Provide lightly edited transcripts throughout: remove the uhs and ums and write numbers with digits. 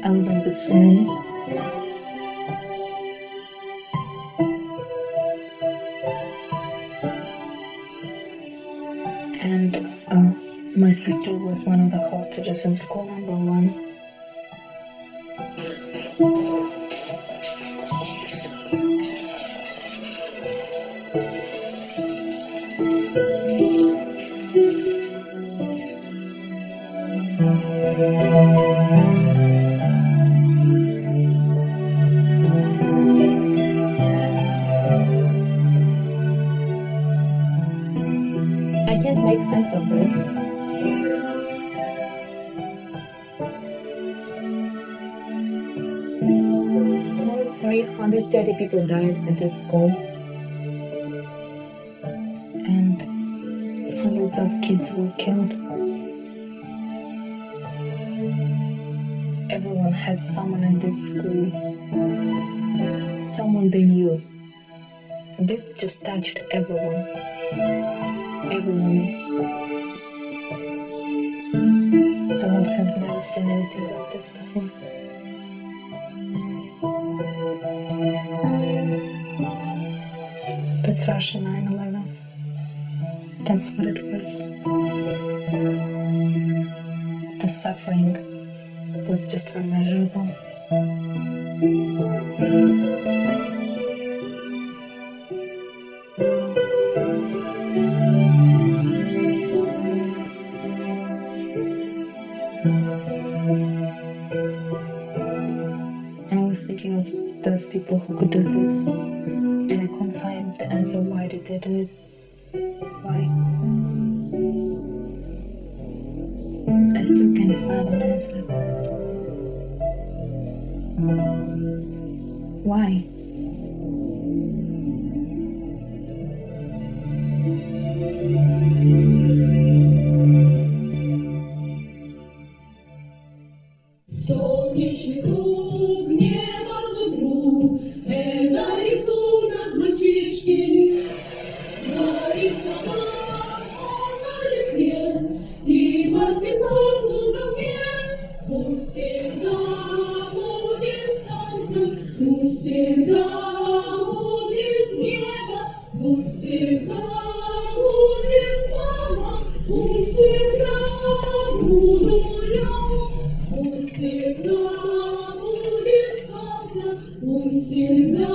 I live in Beslan. And my sister was one of the hostages in school number 1. I can't make sense of this. More than 330 people died at this school, and hundreds of kids were killed. Everyone had someone in this school, someone they knew. This just touched everyone. Everyone. Someone had never seen anything like this before. That's Russia 9/11. That's what it was. The suffering was just unmeasurable. I was thinking of those people who could do this, and I couldn't find the answer why did they do it. Why? I still can't find an answer. Why? Солнечный круг, неважно друг, это рисунок мальчишки. Нарисовал он на листе и подписал в уголке. Пусть всегда будет солнце, пусть всегда будет небо, пусть всегда будет мама, пусть всегда буду я. Пусть всегда будет солнце, пусть всегда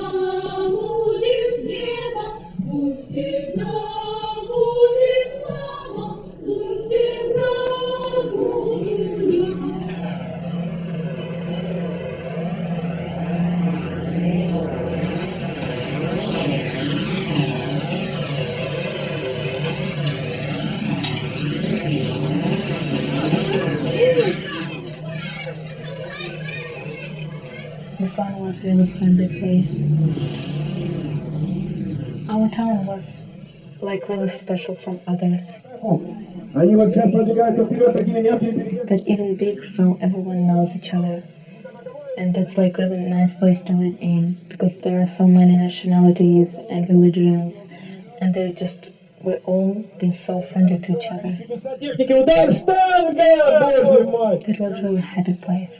будет небо, пусть всегда будет мама, пусть всегда буду я. Beslan was a really friendly place. Our town was like really special from others. Они вот сейчас продвигаются вперед такими мелкими. That even big, so everyone knows each other. And that's like really nice place to live in, because there are so many nationalities and religions, and we're all been so friendly to each other. Техники удар, штанга, боже мой! It was really a happy place.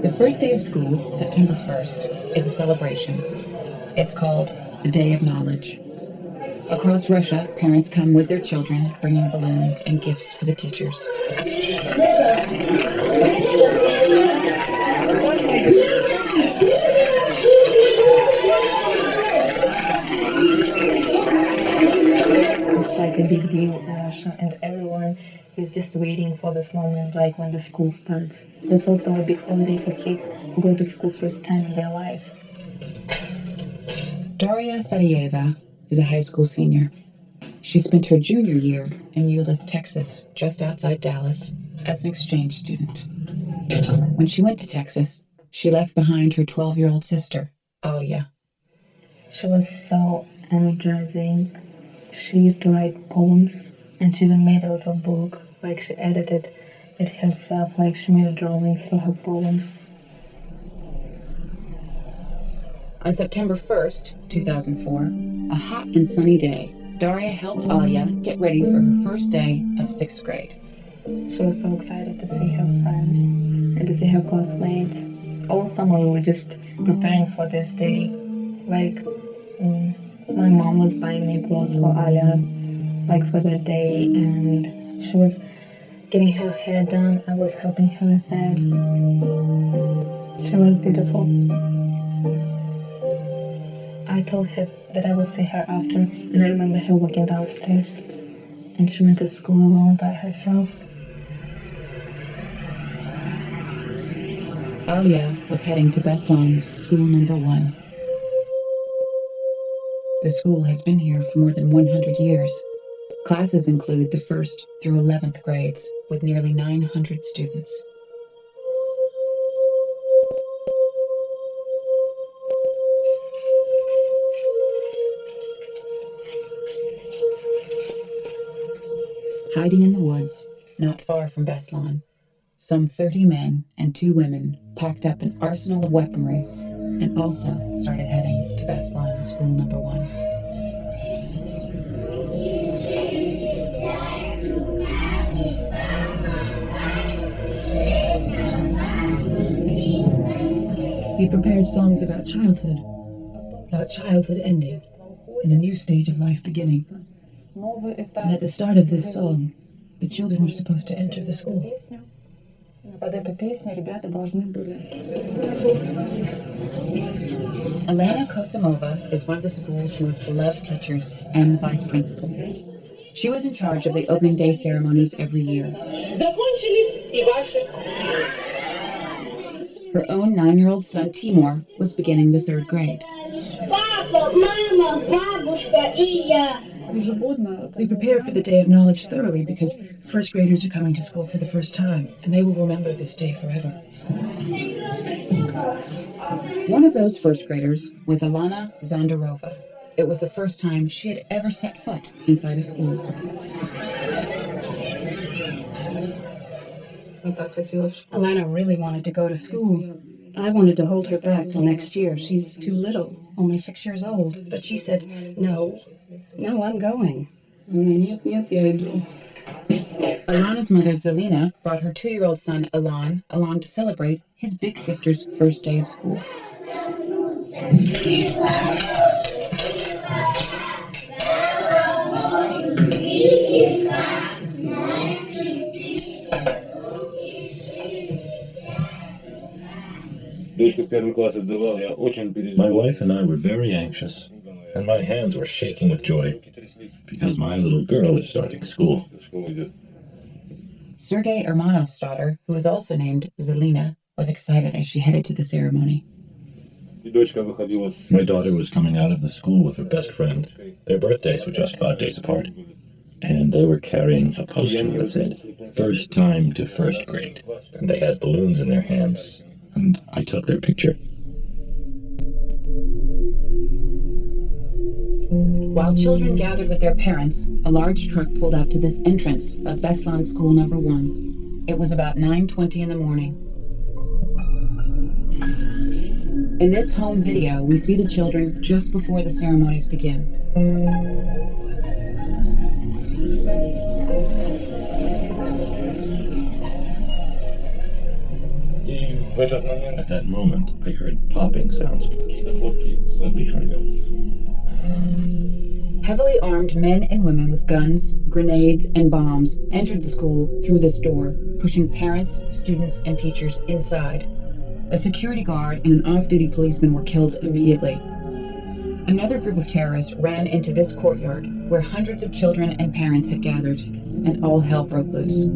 The first day of school, September 1st, is a celebration. It's called the Day of Knowledge. Across Russia, parents come with their children, bringing balloons and gifts for the teachers. It's like a big deal in Russia, and everyone is just waiting for this moment, like when the school starts. There's also a big holiday for kids who go to school first time in their life. Daria Fadeyeva is a high school senior. She spent her junior year in Euless, Texas, just outside Dallas, as an exchange student. When she went to Texas, she left behind her 12-year-old sister, Alia. She was so energizing. She used to write poems, and she even made a little book, like she edited it herself, like she made drawings for her poems. On September 1st, 2004, a hot and sunny day, Daria helped Alia get ready for her first day of 6th grade. She was so excited to see her friends and to see her classmates. All summer we were just preparing for this day. Like, my mom was buying me clothes for Alia, like for the day, and she was getting her hair done. I was helping her with that. She was beautiful. I told her that I would see her after, and I remember her walking downstairs, and she went to school alone by herself. Alia was heading to Beslan's school number 1. The school has been here for more than 100 years. Classes include the 1st through 11th grades, with nearly 900 students. Hiding in the woods, not far from Beslan, some 30 men and 2 women packed up an arsenal of weaponry and also started heading to Beslan school number 1. We prepared songs about childhood ending, and a new stage of life beginning. And at the start of this song, the children were supposed to enter the school. Elena Kosimova is one of the school's most beloved teachers and vice principal. She was in charge of the opening day ceremonies every year. Her own 9-year-old son, Timur, was beginning the 3rd grade. We prepared for the Day of Knowledge thoroughly because 1st graders are coming to school for the first time, and they will remember this day forever. One of those 1st graders was Alana Zandarova. It was the first time she had ever set foot inside a school. Alana really wanted to go to school. I wanted to hold her back till next year. She's too little, only 6 years old. But she said, no, I'm going. Alana's mother, Zelina, brought her 2-year-old son, Alan, along to celebrate his big sister's first day of school. My wife and I were very anxious, and my hands were shaking with joy, because my little girl is starting school. Sergei Ermanov's daughter, who was also named Zelina, was excited as she headed to the ceremony. My daughter was coming out of the school with her best friend. Their birthdays were just 5 days apart. And they were carrying a poster that said, "First time to 1st grade." And they had balloons in their hands. And I took their picture. While children gathered with their parents, a large truck pulled up to this entrance of Beslan school number 1. It was about 9:20 in the morning. In this home video, we see the children just before the ceremonies begin. At that moment, I heard popping sounds behind me. Heavily armed men and women with guns, grenades, and bombs entered the school through this door, pushing parents, students, and teachers inside. A security guard and an off-duty policeman were killed immediately. Another group of terrorists ran into this courtyard, where hundreds of children and parents had gathered, and all hell broke loose.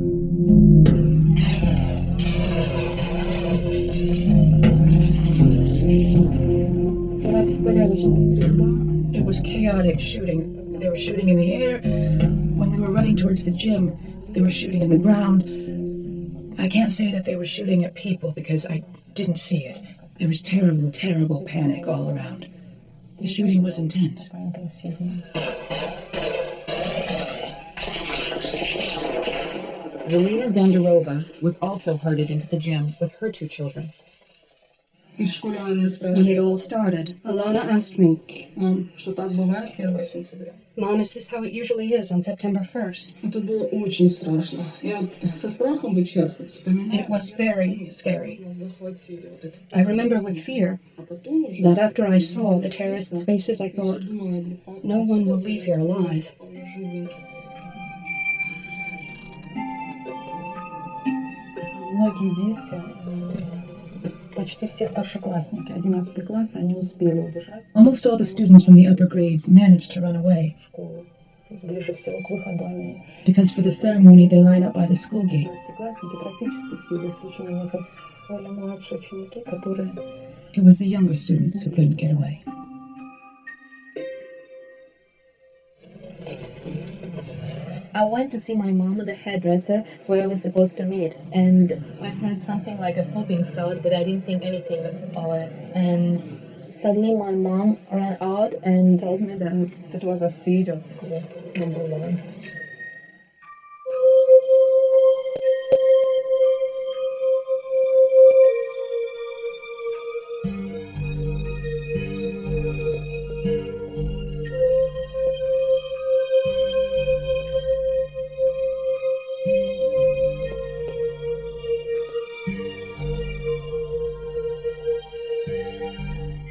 It was chaotic shooting. They were shooting in the air. When we were running towards the gym, they were shooting in the ground. I can't say that they were shooting at people because I didn't see it. There was terrible, terrible panic all around. The shooting was intense. Zelina Zandarova was also herded into the gym with her 2 children. И в школе она меня When спрашивает, it all started, Alana asked me, мам, что так бывает 1 сентября? Mom, is this how it usually is on September 1st? Это было очень страшно. Я со страхом бы часто вспоминаю. It was very scary. Нас захватили вот это. I remember with fear А потом уже that after I saw the terrorists' faces, I thought, думала, no one will leave here alive. Многие дети, почти все старшеклассники, 11 класс, они успели убежать Almost all the students from the upper grades managed to run away в школу. Ближе всего к выходу они. because for the ceremony they line up by the school gate. 11-классники практически все, за исключением некоторых более младшие ученики, которые It was the younger students who couldn't get away. I went to see my mom at the hairdresser where I was supposed to meet, and I heard something like a popping sound, but I didn't think anything of it. And suddenly my mom ran out and told me that it was a siege of school number 1.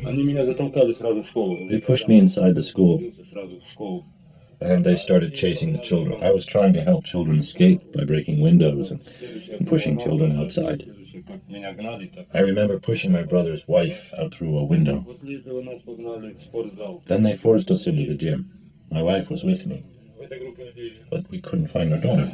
Они меня затолкали сразу в школу. They pushed me inside the school, Сразу в школу. and they started chasing the children. I was trying to help children escape by breaking windows and pushing children outside. Как меня гнали, так. I remember pushing my brother's wife out through a window. После этого нас погнали в спортзал. Then they forced us into the gym. My wife was with me, В этой группе людей. but we couldn't find our daughter.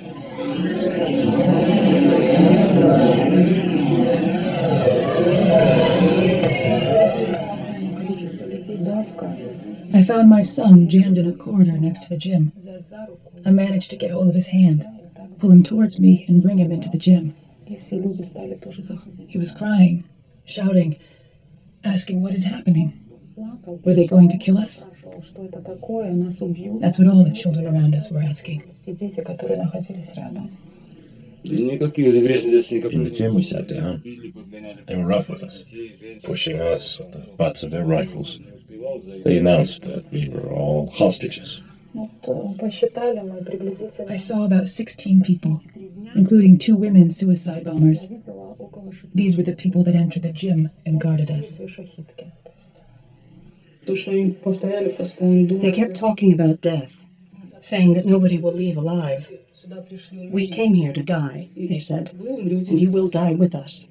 I found my son jammed in a corner next to the gym. I managed to get hold of his hand, pull him towards me, and bring him into the gym. и все люди стали тоже заходить. He was crying, shouting, asking what is happening. Плакал, Were they going to kill us? спрашивал, что это такое, нас убьют. That's what all the children around us were asking. Все дети, которые находились рядом. Никаких агрессий здесь In the gym we sat down. They were rough with us, pushing us with the butts of their rifles. They announced that we were all hostages. Вот посчитали мы приблизительно. I saw about 16 people, including 2 women suicide bombers. Я видела около 6 These were the people that entered the gym and guarded us. шахидки. То есть То, что им повторяли постоянно, They kept talking about death, saying that nobody will leave alive. We came here to die, they said, Вы умрете. and you will die with us.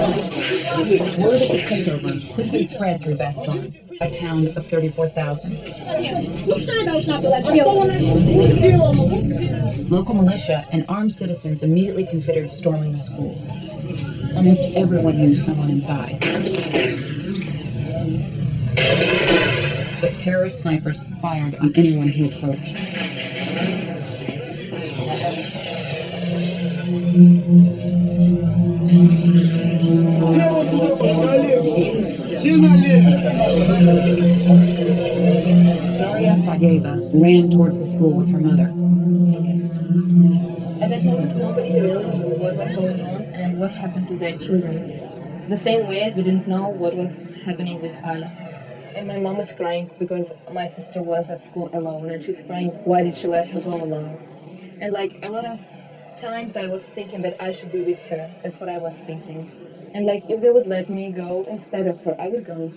Word of the takeover quickly spread through Beslan, a town of 34,000. Local militia and armed citizens immediately considered storming the school. Almost everyone knew someone inside. But terrorist snipers fired on anyone who approached. Daria Fageva ran towards the school with her mother. At that moment, nobody really knew what was going on and what happened to their children. The same way as we didn't know what was happening with Ala. And my mom was crying because my sister was at school alone, and she's crying, why did she let her go alone? And like a lot of times I was thinking that I should be with her. That's what I was thinking. And like if they would let me go instead of her, I would go.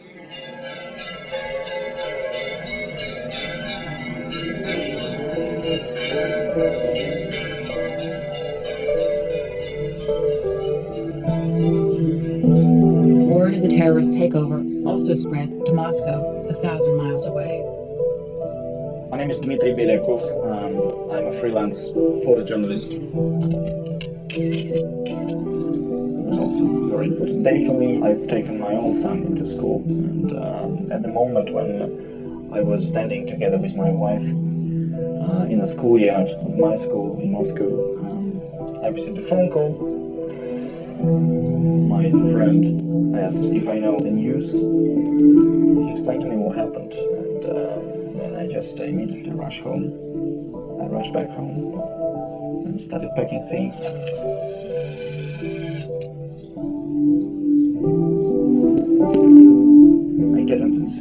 Word of the terrorist takeover also spread to Moscow, 1,000 miles away. My name is Dmitry Belekov. I'm a freelance photojournalist. It was also a very important day for me. I've taken my own son into school, and at the moment when I was standing together with my wife in the schoolyard of my school in Moscow, I received a phone call. My friend asked if I know the news. He explained to me what happened, and I just immediately rushed home. I rushed back home and started packing things. I get into this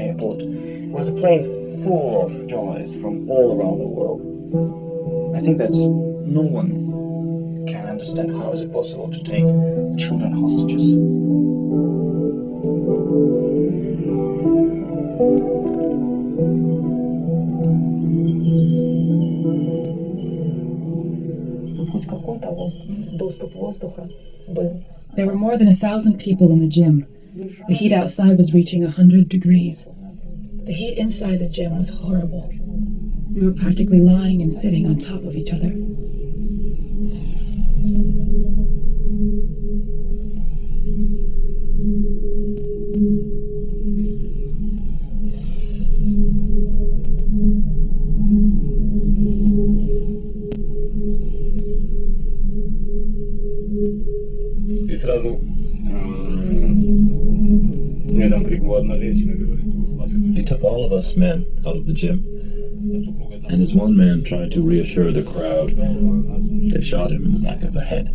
airport. It was a plane full of journalists from all around the world. I think that no one can understand how is it possible to take children hostages. There were more than 1,000 people in the gym. The heat outside was reaching 100 degrees. The heat inside the gym was horrible. We were practically lying and sitting on top of each other. И сразу мне там крикнула одна женщина, говорит. They took all of us men out of the gym, and as one man tried to reassure the crowd, they shot him in the back of the head.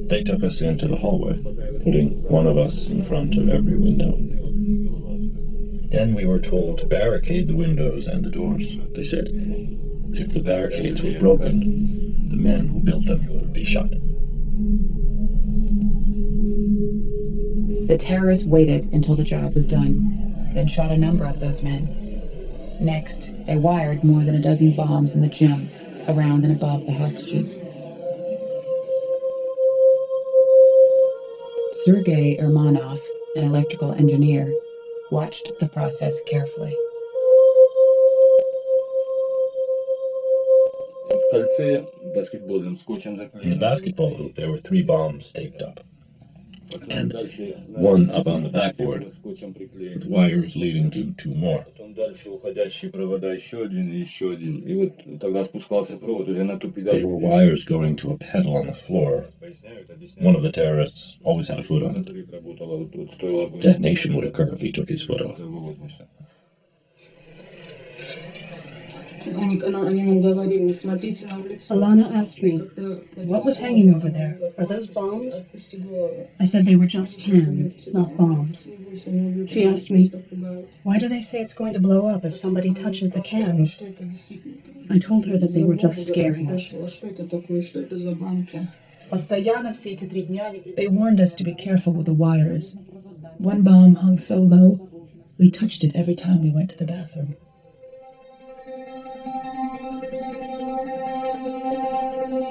They took us into the hallway, putting one of us in front of every window. Then we were told to barricade the windows and the doors. They said if the barricades were broken, the men who built them would be shot. The terrorists waited until the job was done, then shot a number of those men. Next, they wired more than a dozen bombs in the gym, around and above the hostages. Sergei Ermanov, an electrical engineer, watched the process carefully. In the basketball hoop, there were 3 bombs taped up, and one up on the backboard, with wires leading to 2 more. There were wires going to a pedal on the floor. One of the terrorists always had a foot on it. Detonation would occur if he took his foot off. Alana asked me, what was hanging over there? Are those bombs? I said they were just cans, not bombs. She asked me, why do they say it's going to blow up if somebody touches the can? I told her that they were just scaring us. They warned us to be careful with the wires. One bomb hung so low, we touched it every time we went to the bathroom.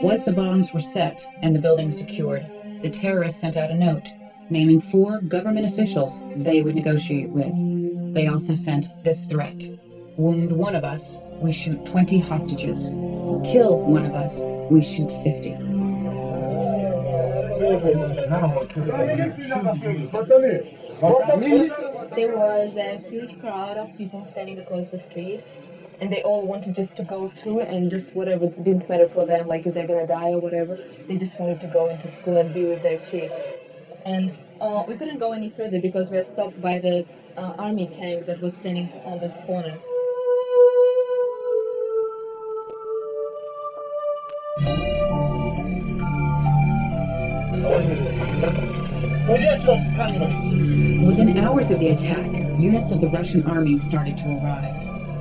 Once the bombs were set and the building secured, the terrorists sent out a note naming 4 government officials they would negotiate with. They also sent this threat: wound one of us, we shoot 20 hostages. Kill one of us, we shoot 50. There was a huge crowd of people standing across the street, and they all wanted just to go through and just whatever, it didn't matter for them, like if they're gonna die or whatever, they just wanted to go into school and be with their kids. And we couldn't go any further because we were stopped by the army tank that was standing on this corner. Within hours of the attack, units of the Russian army started to arrive.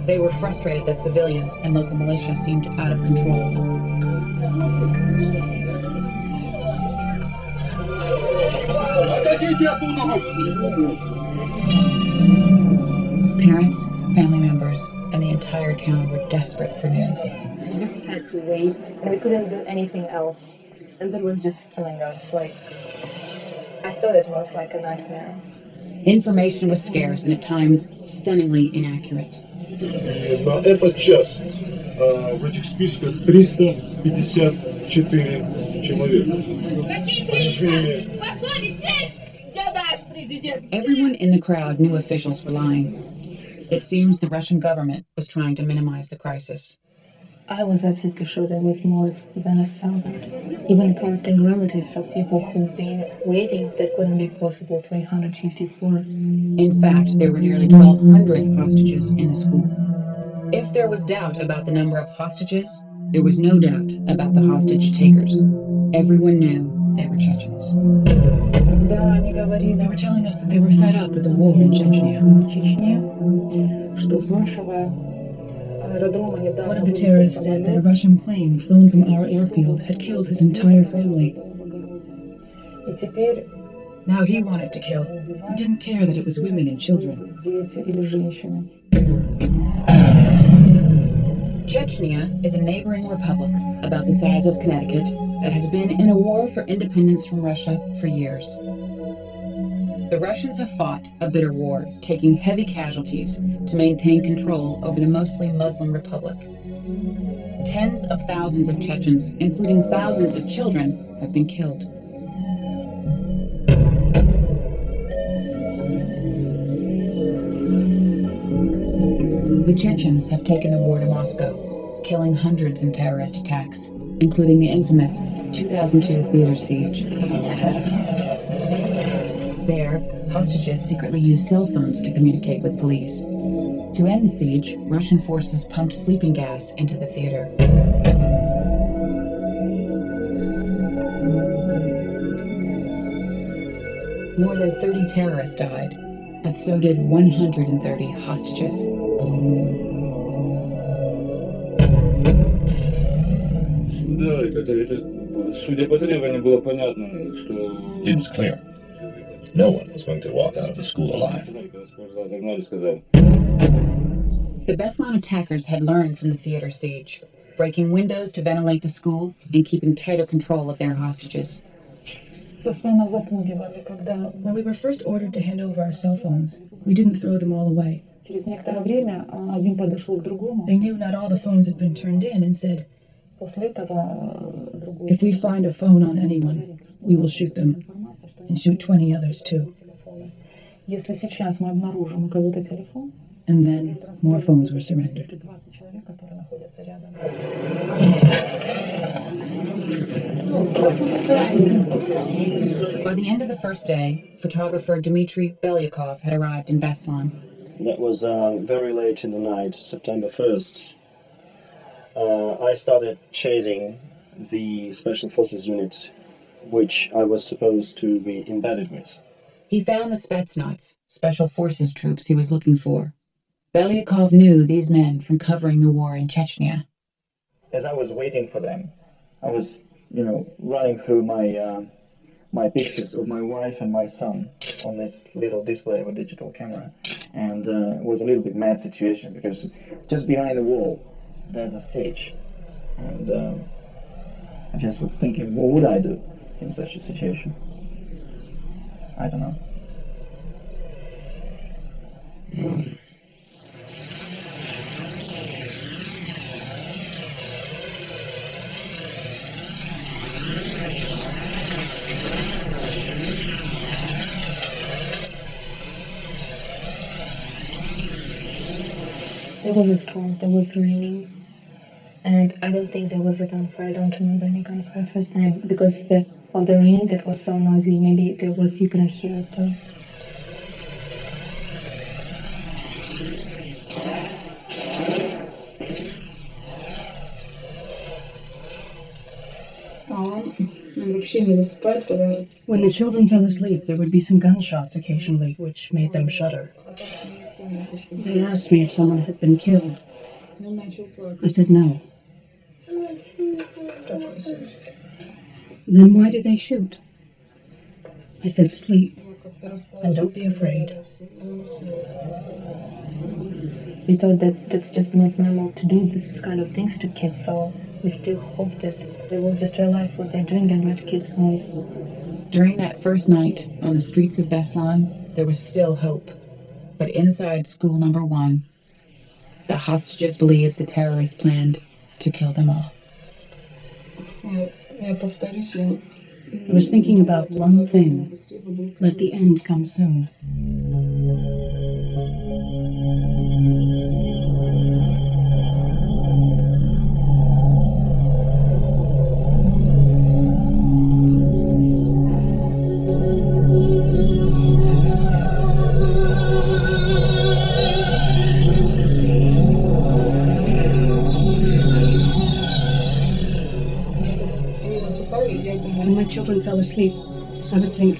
They were frustrated that civilians and local militia seemed out of control. Parents, family members, and the entire town were desperate for news. We just had to wait, and we couldn't do anything else. And that was just killing us. Like, I thought it was like a nightmare. Information was scarce and at times stunningly inaccurate. На этот час в этих списках 354 человека. Everyone in the crowd knew officials were lying. It seems the Russian government was trying to minimize the crisis. I was absolutely sure there was more than 1,000. Even counting relatives of people who've been waiting, that couldn't be possible. 354. In fact, there were nearly 1,200 hostages in the school. If there was doubt about the number of hostages, there was no doubt about the hostage takers. Everyone knew they were Chechens. They were telling us that they were fed up with the war in Chechnya. One of the terrorists said that a Russian plane flown from our airfield had killed his entire family. Now he wanted to kill. He didn't care that it was women and children. Chechnya is a neighboring republic about the size of Connecticut that has been in a war for independence from Russia for years. The Russians have fought a bitter war, taking heavy casualties to maintain control over the mostly Muslim republic. Tens of thousands of Chechens, including thousands of children, have been killed. The Chechens have taken the war to Moscow, killing hundreds in terrorist attacks, including the infamous 2002 theater siege. There, hostages secretly used cell phones to communicate with police. To end the siege, Russian forces pumped sleeping gas into the theater. More than 30 terrorists died, but so did 130 hostages. It was clear. No one was going to walk out of the school alive. The Beslan attackers had learned from the theater siege, breaking windows to ventilate the school and keeping tighter control of their hostages. When we were first ordered to hand over our cell phones, we didn't throw them all away. They knew not all the phones had been turned in and said, if we find a phone on anyone, we will shoot them, and shoot 20 others too. And then more phones were surrendered. By the end of the first day, photographer Dmitry Belyakov had arrived in Beslan. That was very late in the night, September 1st. I started chasing the Special Forces unit, which I was supposed to be embedded with. He found the Spetsnaz, Special Forces troops he was looking for. Belyakov knew these men from covering the war in Chechnya. As I was waiting for them, I was, running through my pictures of my wife and my son on this little display of a digital camera. And it was a little bit mad situation because just behind the wall there's a siege. And I just was thinking, what would I do in such a situation? I don't know. There was a storm, there was raining, and I don't think there was a gunfire. I don't remember any gunfire first time because of the rain that was so noisy. Maybe there was, you couldn't hear it though. When the children fell asleep, there would be some gunshots occasionally, which made them shudder. They asked me if someone had been killed. I said no. Then why did they shoot? I said sleep, and don't be afraid. We thought that that's just not normal to do this kind of things to kids, so we still hope that they will just realize what they're doing and let kids home. During that first night on the streets of Beslan, there was still hope. But inside school number 1, the hostages believed the terrorists planned to kill them all. I was thinking about one thing. Let the end come soon. When my children fell asleep, I would think,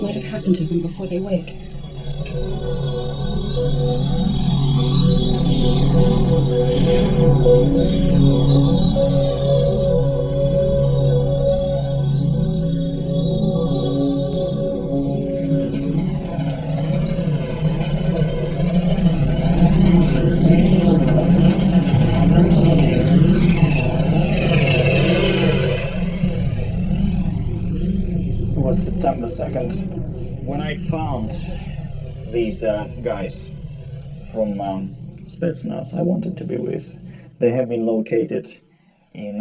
what had happened to them before they wake? It was September 2nd when I found these guys from Spetsnaz I wanted to be with. They have been located in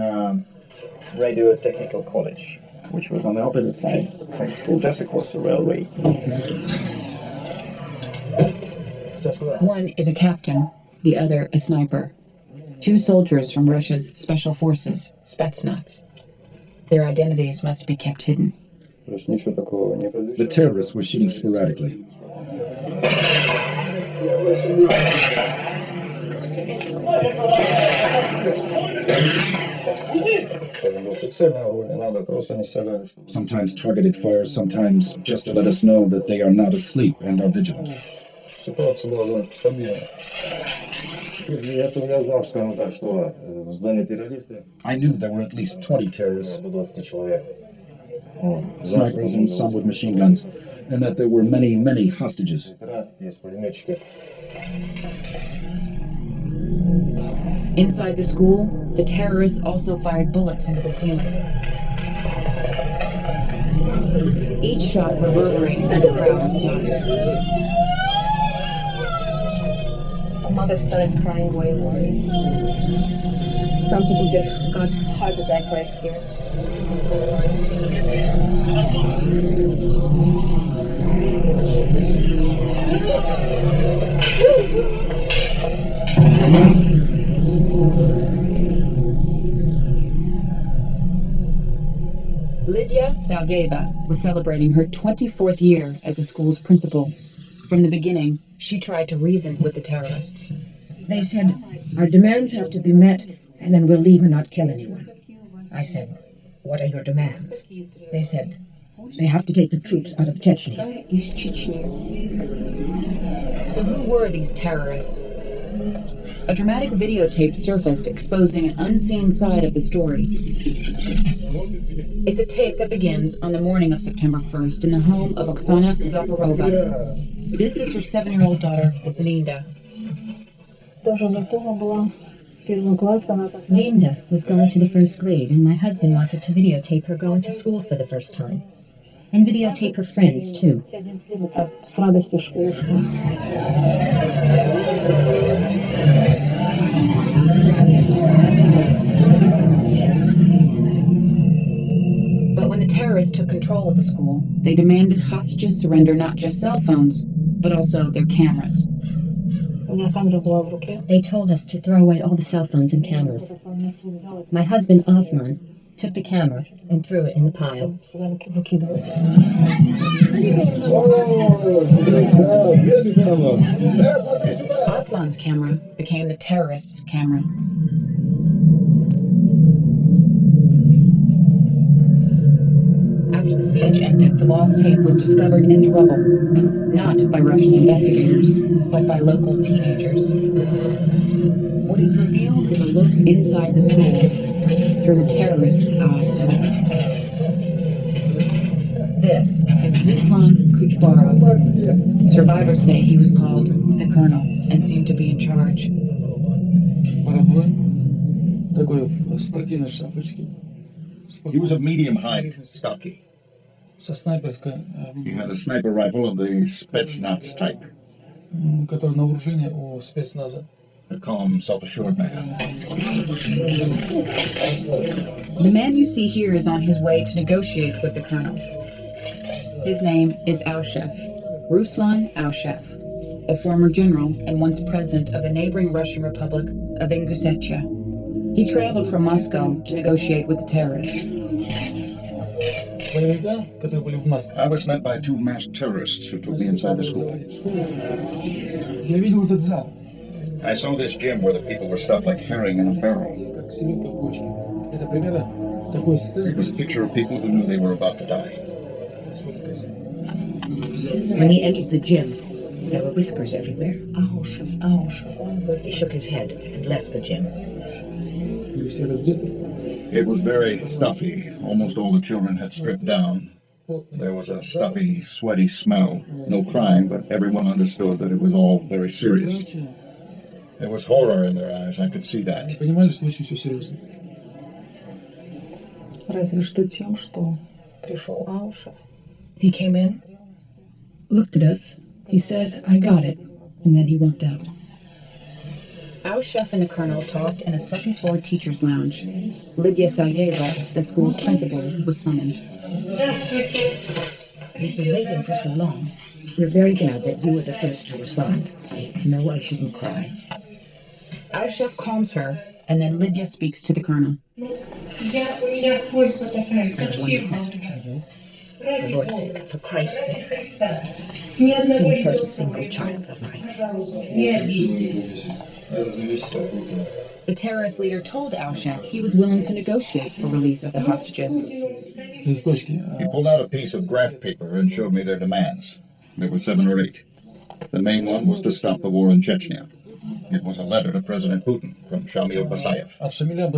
Radio Technical College, which was on the opposite side of the school, just across the railway. One is a captain, the other a sniper. Two soldiers from Russia's special forces, Spetsnaz. Their identities must be kept hidden. The terrorists were shooting sporadically. Sometimes targeted fire, sometimes just to let us know that they are not asleep and are vigilant. I knew there were at least 20 terrorists, snipers and some with machine guns, and that there were many, many hostages. Inside the school, the terrorists also fired bullets into the ceiling. Each shot reverberated in the crowd outside. A mother started crying wailingly. Some people just got heart attack right here. Lydia Salgeva was celebrating her 24th year as the school's principal. From the beginning, she tried to reason with the terrorists. They said, our demands have to be met, and then we'll leave and not kill anyone. I said, what are your demands? They said, they have to take the troops out of Chechnya. So who were these terrorists? A dramatic videotape surfaced exposing an unseen side of the story. It's a tape that begins on the morning of September 1st in the home of Oksana Zaporova. This is her 7-year-old daughter, Linda. Linda was going to the first grade, and my husband wanted to videotape her going to school for the first time. And videotape her friends, too. But when the terrorists took control of the school, they demanded hostages surrender not just cell phones, but also their cameras. They told us to throw away all the cell phones and cameras. My husband, Aslan, took the camera and threw it in the pile. Aslan's camera became the terrorists' camera. After the siege ended, the lost tape was discovered in the rubble, not by Russian investigators, but by local teenagers. What is revealed is a look inside the school through the terrorists' eyes. This is Beslan Kuchbarov. Survivors say he was called the Colonel and seemed to be in charge. He was of medium height, stocky. He had a sniper rifle of the Spetsnaz type. A calm, self-assured man. The man you see here is on his way to negotiate with the Colonel. His name is Alshev, Ruslan Alshev, a former general and once president of the neighboring Russian Republic of Ingushetia. He traveled from Moscow to negotiate with the terrorists. I was met by 2 masked terrorists who took me inside the school. I saw this gym where the people were stuffed like herring in a barrel. It was a picture of people who knew they were about to die. When he entered the gym, there were whispers everywhere. He shook his head and left the gym. It was very stuffy. Almost all the children had stripped down. There was a stuffy, sweaty smell. No crying, but everyone understood that it was all very serious. There was horror in their eyes. I could see that. He came in, looked at us, he said, "I got it," and then he walked out. Our chef and the colonel talked in a second-floor teacher's lounge. Lydia Salyeva, the school's principal, was summoned. We've been waiting for so long. We're very glad that you were the first to respond. No one shouldn't cry. Our chef calms her, and then Lydia speaks to the colonel. Lord, for Christ's sake, don't hurt a single child of mine. The terrorist leader told Al-Shaf he was willing to negotiate for release of the hostages. He pulled out a piece of graph paper and showed me their demands. There were 7 or 8. The main one was to stop the war in Chechnya. It was a letter to President Putin from Shamil Basayev. Shamil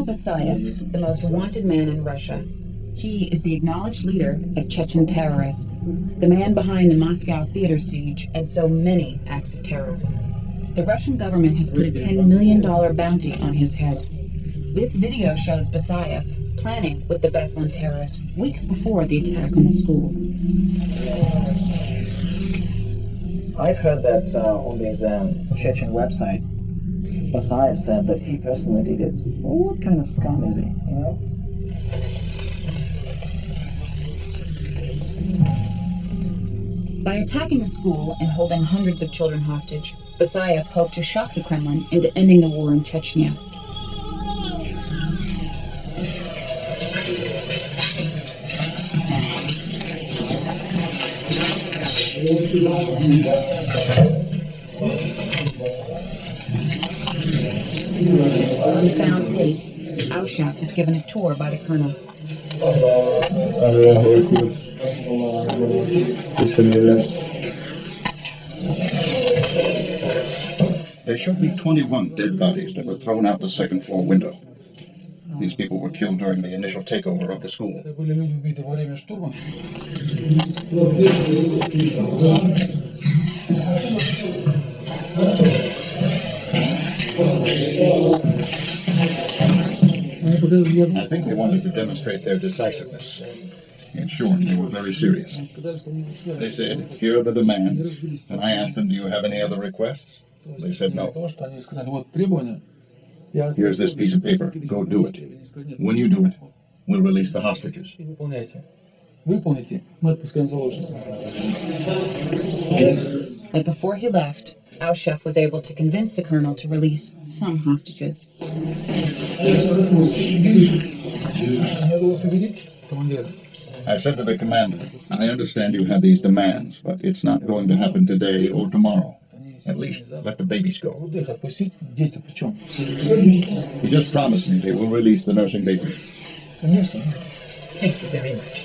Basayev, the most wanted man in Russia. He is the acknowledged leader of Chechen terrorists, the man behind the Moscow theater siege and so many acts of terror. The Russian government has put a $10 million bounty on his head. This video shows Basayev planning with the Beslan terrorists weeks before the attack on the school. I've heard that on this Chechen website, Basayev said that he personally did it. Well, what kind of scum is he, you know? By attacking the school and holding hundreds of children hostage, Basayev hoped to shock the Kremlin into ending the war in Chechnya. On sound tape, Al-Shaf is given a tour by the colonel. There should be 21 dead bodies that were thrown out the second-floor window. These people were killed during the initial takeover of the school. I think they wanted to demonstrate their decisiveness. In short, they were very serious. They said, "Here are the demands." And I asked them, "Do you have any other requests?" They said no. Here's this piece of paper. Go do it. When you do it, we'll release the hostages. But before he left, Al-Shaf was able to convince the colonel to release some hostages. I said to the commander, "I understand you have these demands, but it's not going to happen today or tomorrow. At least let the babies go." He just promised me they will release the nursing babies. Thank you very much.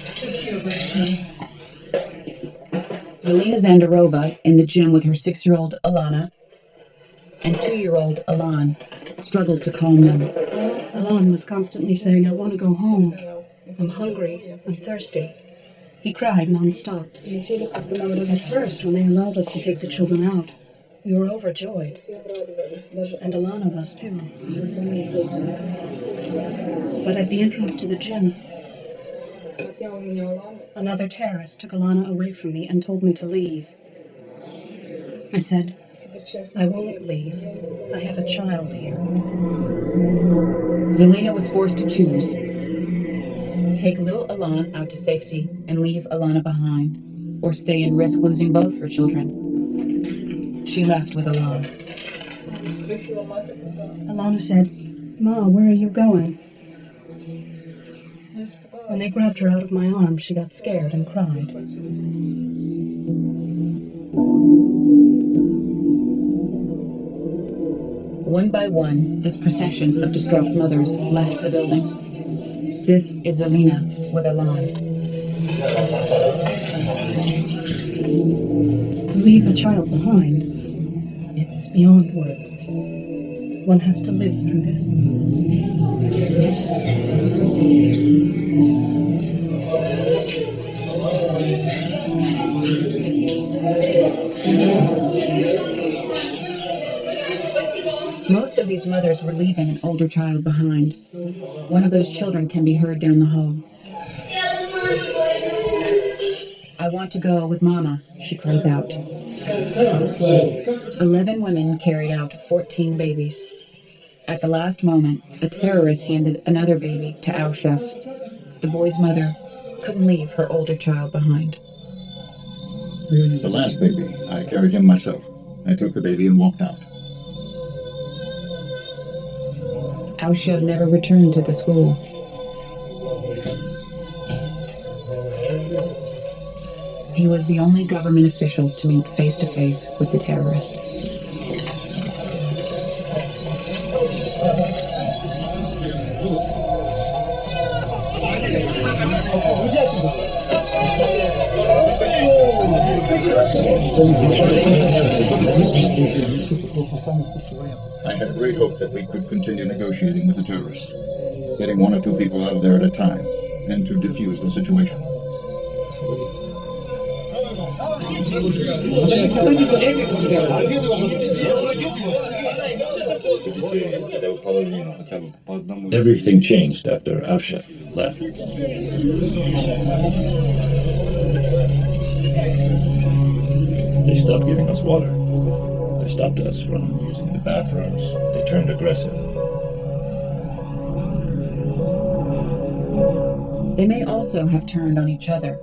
Zelina Zandarova in the gym with her 6-year-old Alana and 2-year-old Alan struggled to calm them. Alan was constantly saying, "I want to go home. I'm hungry. I'm thirsty." He cried non-stop. At first, when they allowed us to take the children out, we were overjoyed. And Alana was too. But at the entrance to the gym, another terrorist took Alana away from me and told me to leave. I said, "I won't leave. I have a child here." Zelina was forced to choose. Take little Alan out to safety and leave Alana behind, or stay and risk losing both her children. She left with Alan. Alana said, "Ma, where are you going?" When they grabbed her out of my arms, she got scared and cried. One by one, this procession of distraught mothers left the building. This is Alina with Elan. To leave a child behind, it's beyond words. One has to live through this. Most of these mothers were leaving an older child behind. One of those children can be heard down the hall. I want to go with Mama, she cries out. 11 women carried out 14 babies. At the last moment, a terrorist handed another baby to Aushef. The boy's mother couldn't leave her older child behind. The last baby, I carried him myself. I took the baby and walked out. Aushef never returned to the school. He was the only government official to meet face-to-face with the terrorists. I had great hope that we could continue negotiating with the terrorists, getting 1 or 2 people out of there at a time, and to defuse the situation. Everything changed after Aushef left. They stopped giving us water. They stopped us from using the bathrooms. They turned aggressive. They may also have turned on each other.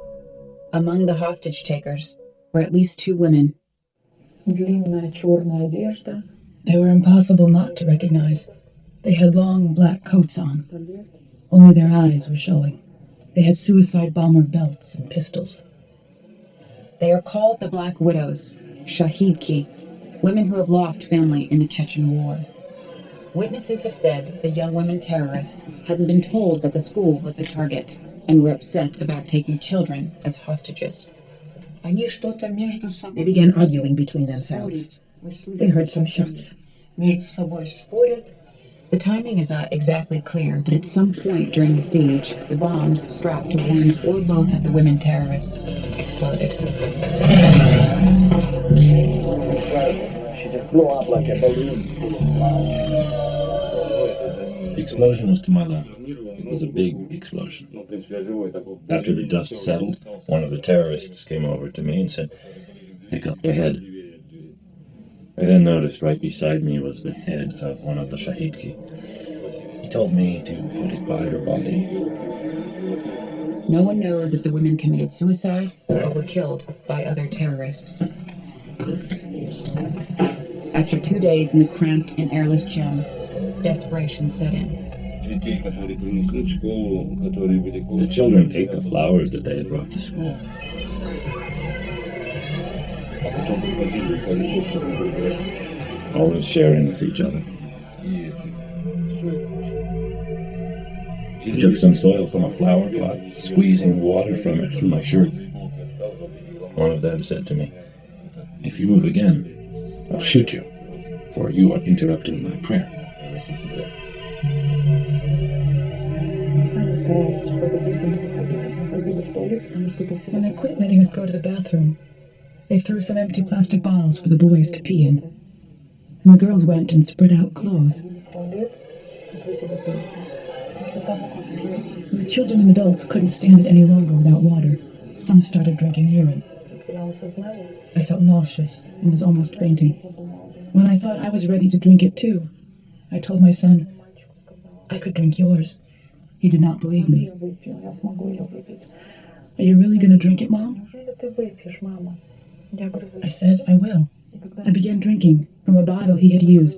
Among the hostage takers were at least 2 women. They were impossible not to recognize. They had long black coats on. Only their eyes were showing. They had suicide bomber belts and pistols. They are called the Black Widows, Shahidki, women who have lost family in the Chechen War. Witnesses have said the young women terrorists hadn't been told that the school was the target and were upset about taking children as hostages. They began arguing between themselves. They heard some shots. The timing is not exactly clear, but at some point during the siege, the bombs strapped to one or both of the women terrorists exploded. She just blew up like a balloon. The explosion was to my left. It was a big explosion. After the dust settled, one of the terrorists came over to me and said, "Pick up their head." I then noticed right beside me was the head of one of the Shahidki. He told me to put it by her body. No one knows if the women committed suicide or were killed by other terrorists. After 2 days in the cramped and airless gym, desperation set in. The children ate the flowers that they had brought to school. Always sharing with each other. I took some soil from a flower pot, squeezing water from it through my shirt. One of them said to me, "If you move again, I'll shoot you, for you are interrupting my prayer." When they quit letting us go to the bathroom, they threw some empty plastic bottles for the boys to pee in. And the girls went and spread out clothes. The children and adults couldn't stand it any longer without water. Some started drinking urine. I felt nauseous and was almost fainting. When I thought I was ready to drink it too, I told my son, "I could drink yours." He did not believe me. "Are you really going to drink it, Mom?" I said, "I will." I began drinking from a bottle he had used,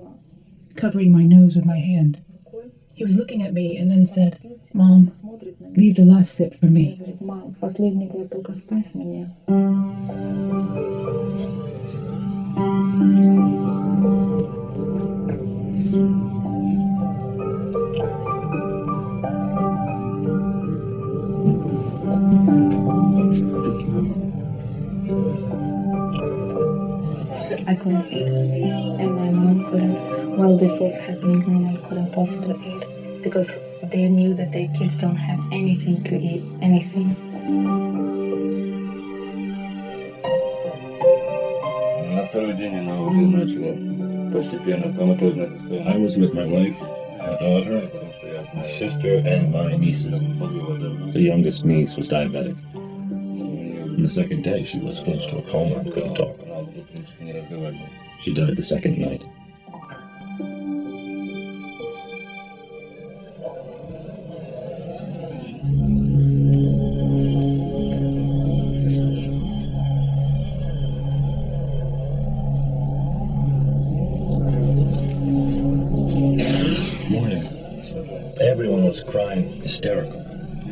covering my nose with my hand. He was looking at me and then said, "Mom, leave the last sip for me." because they knew that their kids don't have anything to eat, anything. I was with my wife, my daughter, my sister, and my nieces. The youngest niece was diabetic. And the second day, she was close to a coma and couldn't talk. She died the second night. Everyone was crying, hysterical.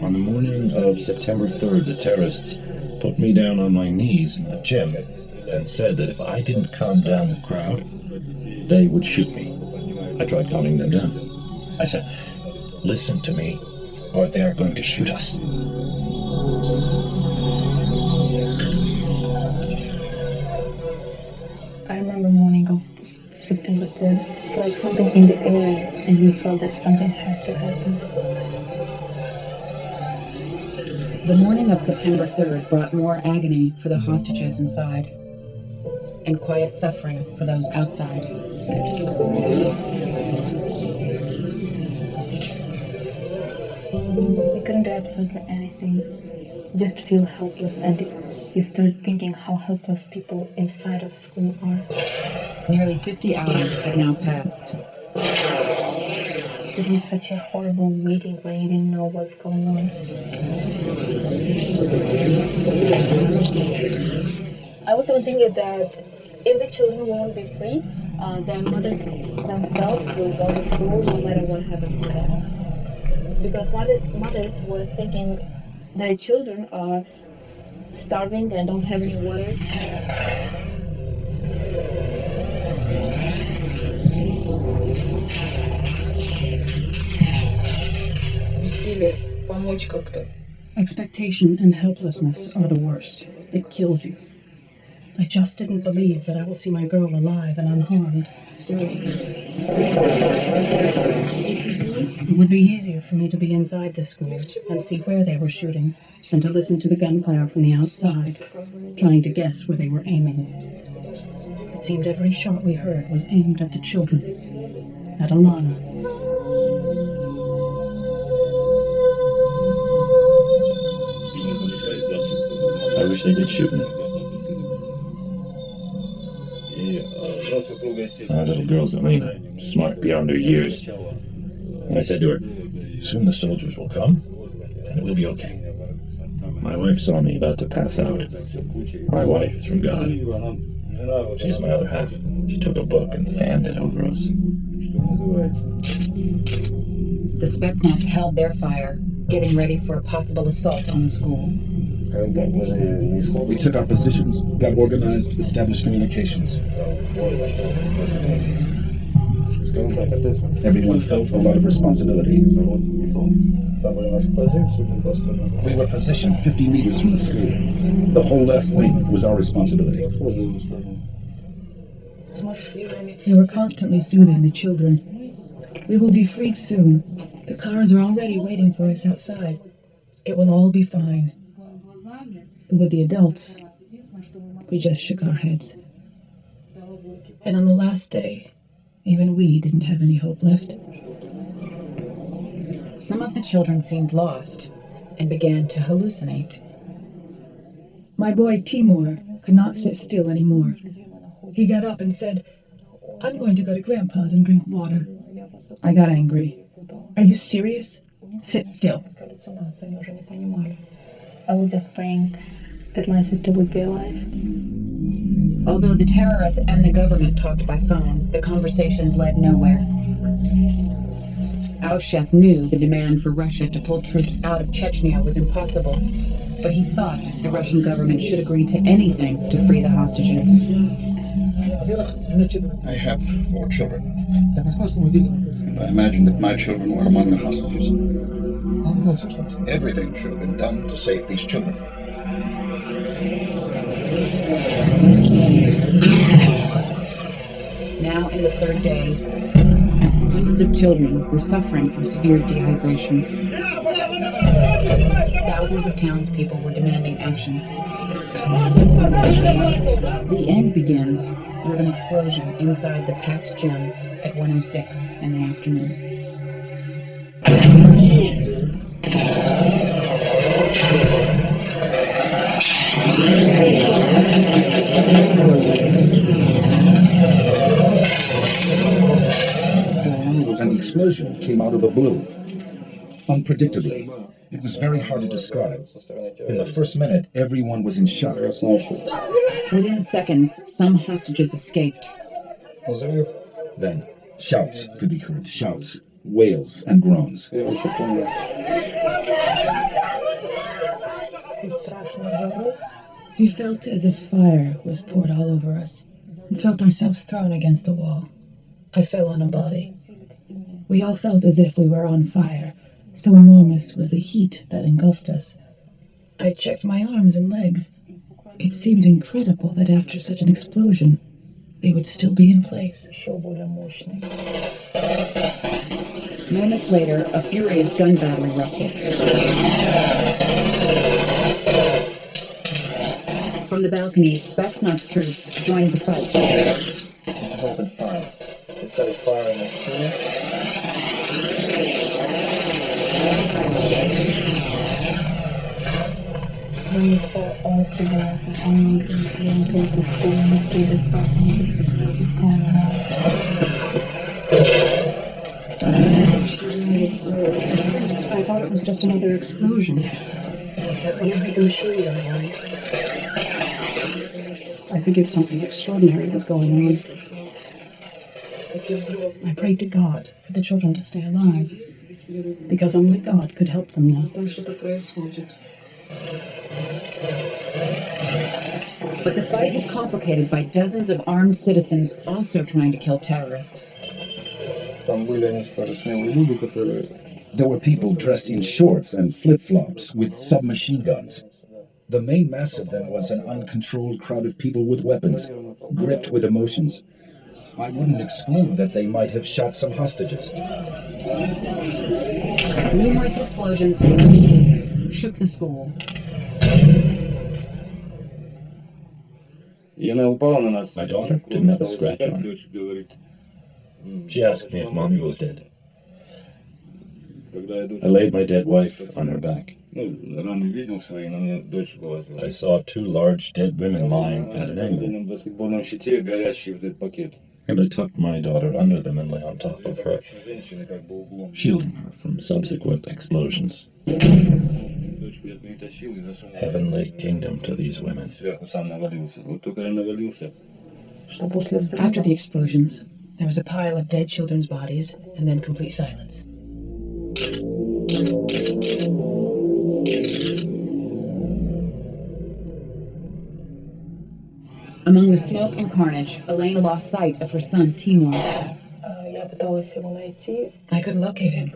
On the morning of September 3rd, the terrorists put me down on my knees in the gym and said that if I didn't calm down the crowd, they would shoot me. I tried calming them down. I said, listen to me, or they are going to shoot us. I remember morning of September 3rd, it's like something in the air, and we felt that something has to happen. The morning of September 3rd brought more agony for the hostages inside, and quiet suffering for those outside. We couldn't do absolutely anything, just feel helpless, and you start thinking how helpless people inside of school are. Nearly 50 hours had now passed. It was such a horrible waiting where you didn't know what's going on. I was even thinking that if the children won't be free, their mothers themselves will go to school no matter what happens to them. Because mothers were thinking their children are starving and don't have any water. Expectation and helplessness are the worst. It kills you. I just didn't believe that I will see my girl alive and unharmed. It would be easier for me to be inside the school and see where they were shooting than to listen to the gunfire from the outside, trying to guess where they were aiming. It seemed every shot we heard was aimed at the children, at Alana. I wish they did shoot me. Our little girl's Elena, smart beyond her years. And I said to her, soon the soldiers will come, and it will be okay. My wife saw me about to pass out. My wife is from God. She's my other half. She took a book and fanned it over us. The Spetsnaz held their fire, getting ready for a possible assault on the school. We took our positions, got organized, established communications. Everyone felt a lot of responsibility. We were positioned 50 meters from the school. The whole left wing was our responsibility. They were constantly soothing the children. We will be freed soon. The cars are already waiting for us outside. It will all be fine. But with the adults, we just shook our heads. And on the last day, even we didn't have any hope left. Some of the children seemed lost and began to hallucinate. My boy Timur could not sit still anymore. He got up and said, I'm going to go to Grandpa's and drink water. I got angry. Are you serious? Sit still. I was just praying that my sister would be alive. Although the terrorists and the government talked by phone, the conversations led nowhere. Aushef knew the demand for Russia to pull troops out of Chechnya was impossible, but he thought the Russian government should agree to anything to free the hostages. I have 4 children. And I imagine that my children were among the hostages. Everything should have been done to save these children. Now in the 3rd day, Hundreds of children were suffering from severe dehydration. Thousands of townspeople were demanding action. The end begins with an explosion inside the packed gym at 1:06 in the afternoon. And the explosion came out of the blue. Unpredictably. It was very hard to describe. In the first minute, everyone was in shock. Within seconds, some hostages escaped. Then, shouts could be heard. Shouts, wails, and groans. We felt as if fire was poured all over us. We felt ourselves thrown against the wall. I fell on a body. We all felt as if we were on fire. So enormous was the heat that engulfed us. I checked my arms and legs. It seemed incredible that after such an explosion, they would still be in place. Moments later, a furious gun battle erupted. From the balcony, Beslan's troops joined the fight. Opened fire. They started firing at school. When we fought all together, only the young people still in the street of Beslan is going on. I thought it was just another explosion. When I heard them shooting, I figured something extraordinary was going on. I prayed to God for the children to stay alive, because only God could help them now. But the fight was complicated by dozens of armed citizens also trying to kill terrorists. There were people dressed in shorts and flip-flops with submachine guns. The main mass of them was an uncontrolled crowd of people with weapons, gripped with emotions. I wouldn't exclude that they might have shot some hostages. Numerous explosions shook the school. My daughter didn't have a scratch on her. She asked me if Mommy was dead. I laid my dead wife on her back. I saw two large dead women lying at an angle. And I tucked my daughter under them and lay on top of her, shielding her from subsequent explosions. Heavenly kingdom to these women. After the explosions, there was a pile of dead children's bodies, and then complete silence. Among the smoke and carnage, Elena lost sight of her son, Timur. I couldn't locate him.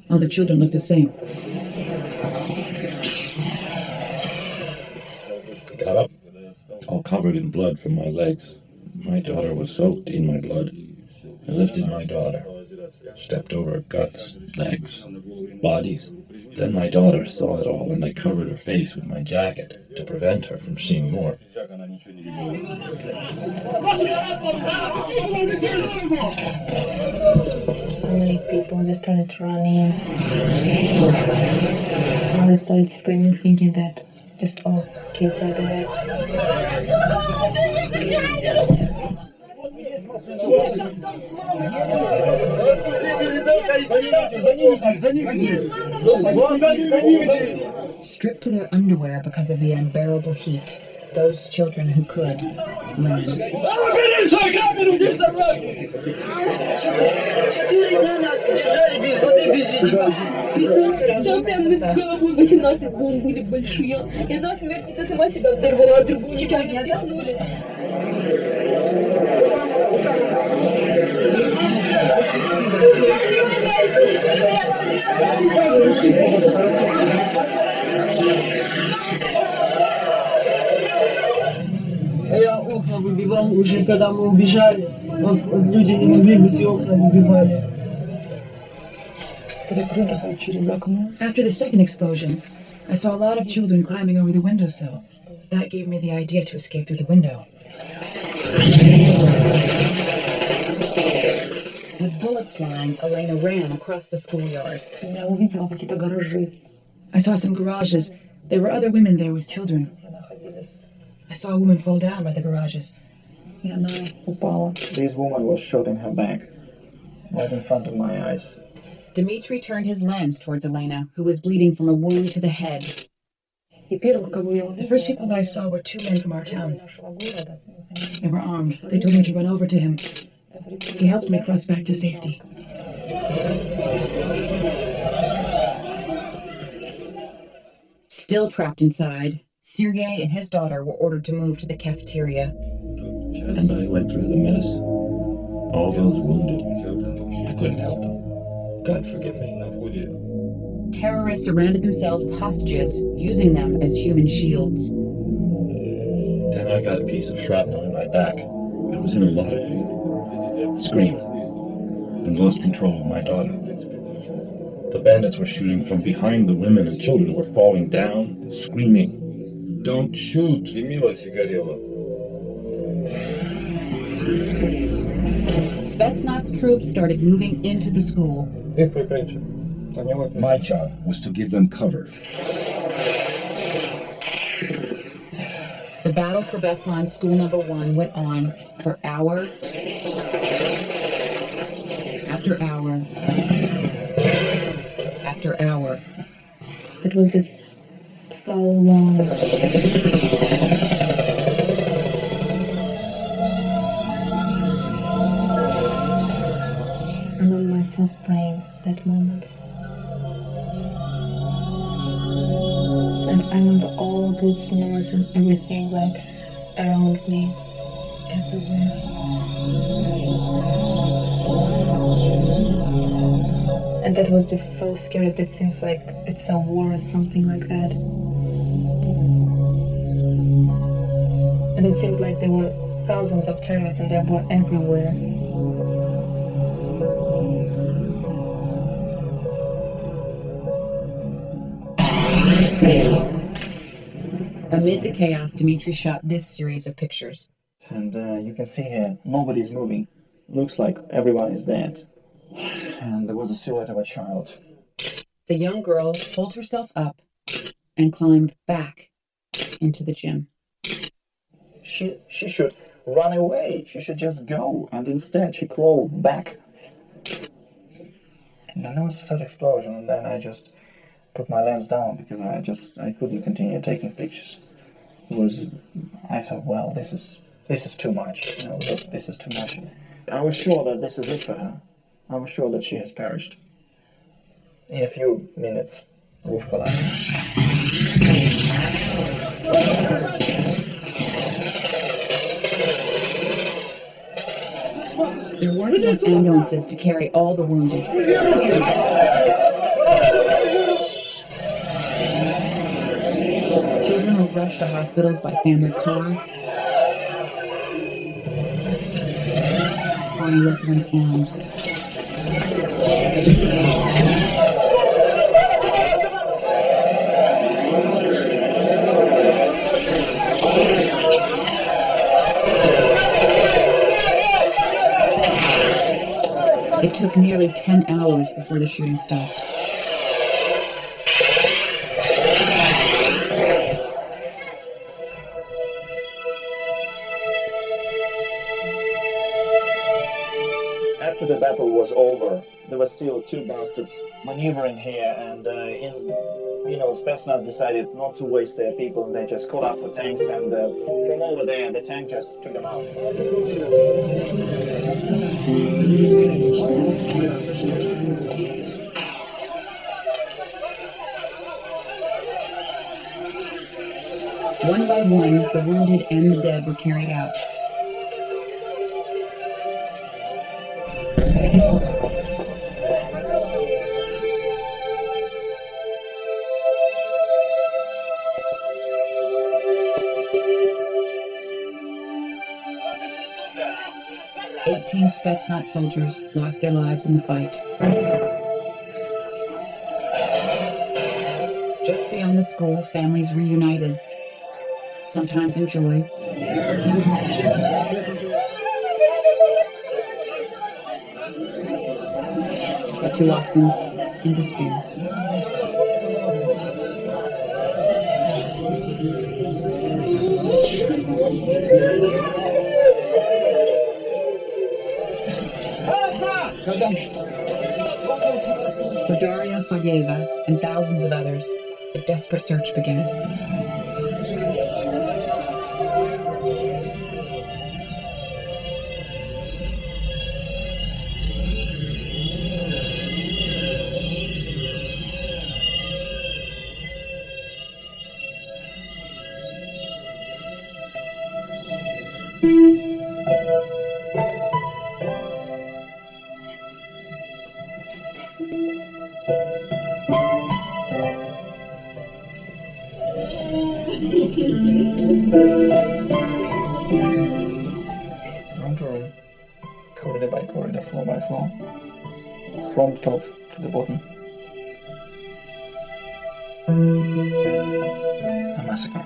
All the children looked the same. I got up, all covered in blood from my legs. My daughter was soaked in my blood. I lifted my daughter, stepped over her guts, legs, bodies. Then my daughter saw it all, and I covered her face with my jacket to prevent her from seeing more. So many people just started running. Mother started screaming, thinking that just all kids are there. Stripped to their underwear because of the unbearable heat, those children who could ran. Все прям над головой 18 бомб были большие. Я на смерть ты сама себя взорвала, а другую никак не отдохнули. Я окна выбивал уже, когда мы убежали. Люди не могли быть окна, выбивали. Перепрыгивали через окно. After the second explosion, I saw a lot of children climbing over the windowsill. That gave me the idea to escape through the window. With bullets flying, Elena ran across the schoolyard. Я увидела какие-то гаражи. I saw some garages. There were other women there with children. I saw a woman fall down by the garages. И она упала. This woman was shot in her back, right in front of my eyes. Dmitri turned his lens towards Elena, who was bleeding from a wound to the head. И первым, кого я The увидела, first people I saw were two men from our town. They were armed. They told me to run over to him. He helped me cross back to safety. Still trapped inside, Sergei and his daughter were ordered to move to the cafeteria. And I went through the mess. All those wounded. I couldn't help them. God forgive me. Terrorists surrounded themselves with hostages, using them as human shields. Then I got a piece of shrapnel in my back. I was in a lot of pain. Screamed. And lost control of my daughter. The bandits were shooting from behind the women and children were falling down, screaming. Don't shoot! Spetsnaz troops started moving into the school. My job was to give them cover. The battle for Beslan School Number 1 went on for hour after hour after hour. It was just so long. I remember myself praying that moment. And I remember all this noise and everything like around me, everywhere. And that was just so scary. That seems like it's a war or something like that. And it seemed like there were thousands of terrorists and they were everywhere. Amid the chaos, Dmitri shot this series of pictures. And you can see here, nobody's moving. Looks like everyone is dead. And there was a silhouette of a child. The young girl pulled herself up and climbed back into the gym. She should run away. She should just go. And instead she crawled back. And then there was a third explosion, and then I just put my lens down because I couldn't continue taking pictures. I thought, well, this is too much. You know, this is too much. I was sure that this is it for her. I was sure that she has perished. In a few minutes, roof collapsed. There weren't enough ambulances to carry all the wounded. Children were rushed to hospitals by family car or in loved ones' arms. It took nearly 10 hours before the shooting stopped. After the battle was over, there were still two bastards maneuvering here, and Spetsnaz decided not to waste their people, and they just called out for tanks, and from over there, the tank just took them out. One by one, the wounded and the dead were carried out. Spetsnaz soldiers lost their lives in the fight. Just beyond the school, families reunited, sometimes in joy, but too often in despair. For Daria Fageva and thousands of others, a desperate search began. Room to room, corridor by corridor, floor by floor, from top to the bottom. A massacre.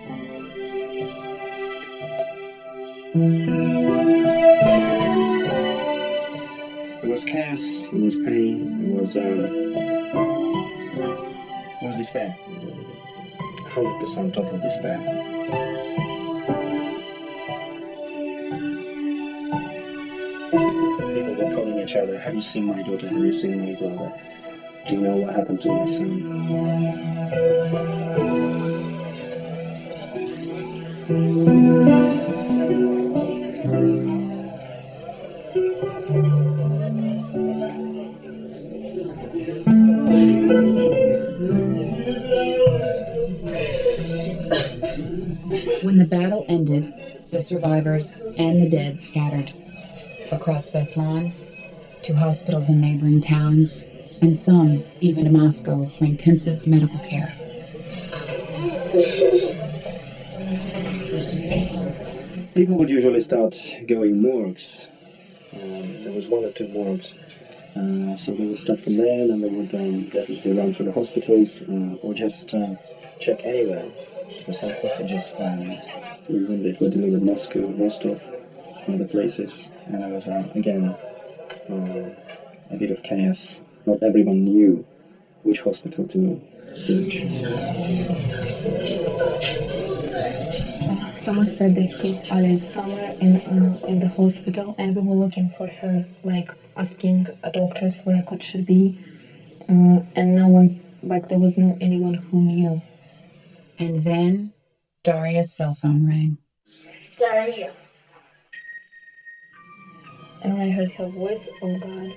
There was chaos, there was pain, there was despair. 100% total despair. People were calling each other, have you seen my daughter, have you seen my brother? Do you know what happened to my When the battle ended, the survivors and the dead scattered across Beslan, to hospitals in neighboring towns, and some even to Moscow for intensive medical care. People would usually start going morgues. There was 1 or 2 morgues. So they would start from there, and they would definitely run through the hospitals, or just check anywhere for some hostages. Even they were delivered Moscow, Rostov, other places. And there was, again, a bit of chaos. Not everyone knew which hospital to search. Someone said they put Alice somewhere in the hospital, and we were looking for her, like asking doctors where could she be, and no one, like there was no anyone who knew. And then Daria's cell phone rang. Daria. And when I heard her voice, oh God,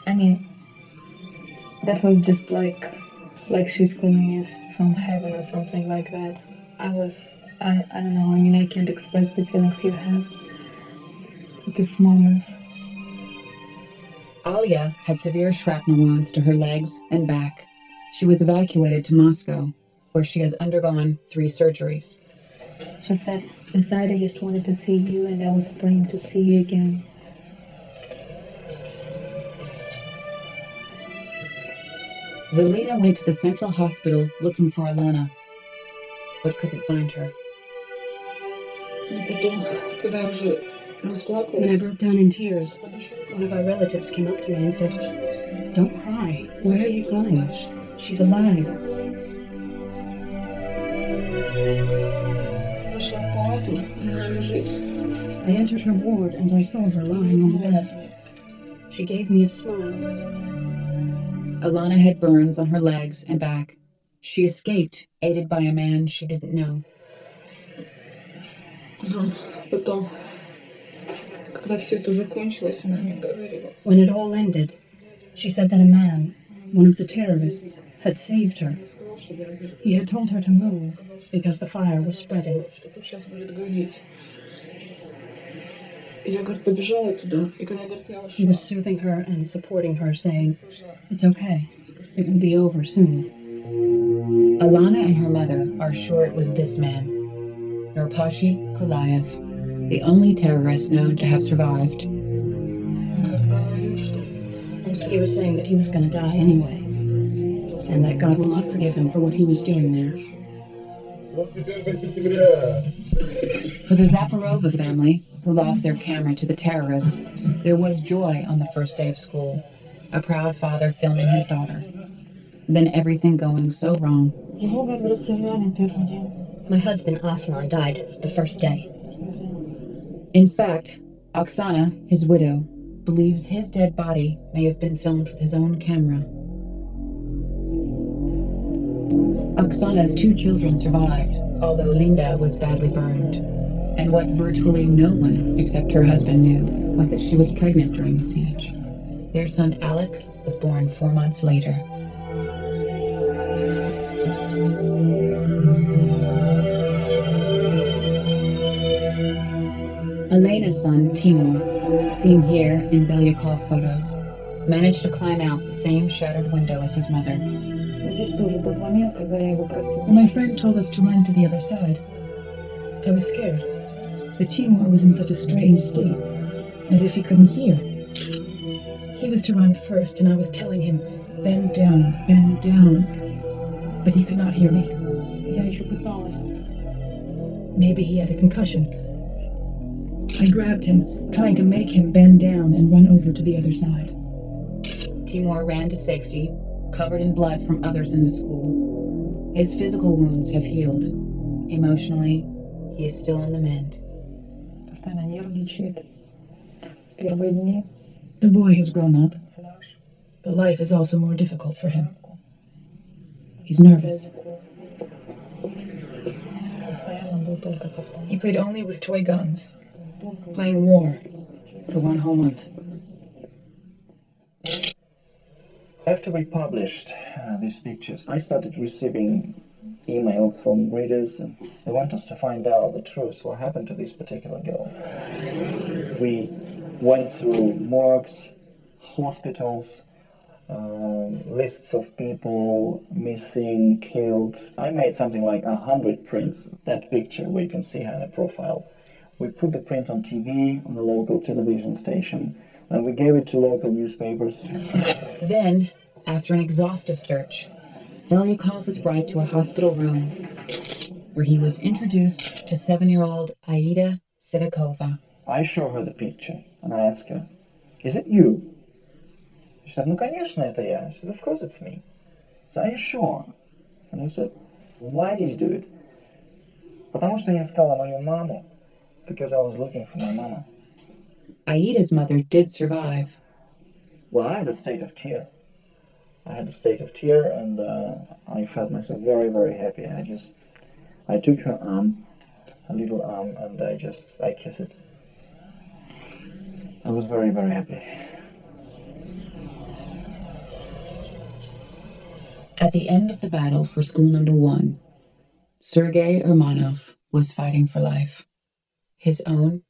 I mean, that was just like she's calling us from heaven or something like that. I don't know, I mean, I can't express the feelings you have at this moment. Alia had severe shrapnel wounds to her legs and back. She was evacuated to Moscow, where she has undergone 3 surgeries. She said, inside I just wanted to see you, and I was praying to see you again. Zelina went to the central hospital looking for Alana, but couldn't find her. When I broke down in tears, one of our relatives came up to me and said, "Don't cry. Why are you crying? She's alive." I entered her ward and I saw her lying on the bed. She gave me a smile. Alana had burns on her legs and back. She escaped, aided by a man she didn't know. When it all ended, she said that a man, one of the terrorists, had saved her. He had told her to move because the fire was spreading. He was soothing her and supporting her, saying, "It's okay. It will be over soon." Alana and her mother are sure it was this man, Nurpashi Kulayev, the only terrorist known to have survived. He was saying that he was going to die anyway, and that God will not forgive him for what he was doing there. For the Zaporova family, who lost their camera to the terrorists, there was joy on the first day of school. A proud father filming his daughter. Then everything going so wrong. My husband Aslan died the first day. In fact, Oksana, his widow, believes his dead body may have been filmed with his own camera. Oksana's 2 children survived, although Linda was badly burned. And what virtually no one except her husband knew was that she was pregnant during the siege. Their son Alec was born 4 months later. Elena's son, Timur, seen here in Belyakov photos, managed to climb out the same shattered window as his mother. When my friend told us to run to the other side, I was scared. But Timur was in such a strange state, as if he couldn't hear. He was to run first, and I was telling him, bend down, bend down. But he could not hear me. Maybe he had a concussion. I grabbed him, trying to make him bend down and run over to the other side. Timur ran to safety, covered in blood from others in the school. His physical wounds have healed. Emotionally, he is still on the mend. The boy has grown up, but life is also more difficult for him. He's nervous. He played only with toy guns, playing war for 1 whole month. After we published these pictures, I started receiving emails from readers, and they want us to find out the truth, what happened to this particular girl. We went through morgues, hospitals, lists of people missing, killed. I made something like 100 prints. That picture where you can see her in a profile. We put the print on TV, on the local television station, and we gave it to local newspapers. Then, after an exhaustive search, Belyakov was brought to a hospital room where he was introduced to 7-year-old Aida Sidakova. I show her the picture, and I ask her, "Is it you?" She said, "Ну, конечно, это я." I said, "Of course it's me." So, "Are you sure?" And I said, "Why did you do it?" Потому что я искала мою маму, because I was looking for my mama. Aida's mother did survive. Well, I had a state of tear. And I felt myself very, very happy. I took her arm, her little arm, and I kissed it. I was very, very happy. At the end of the battle for school number 1, Sergei Urmanov was fighting for life. His own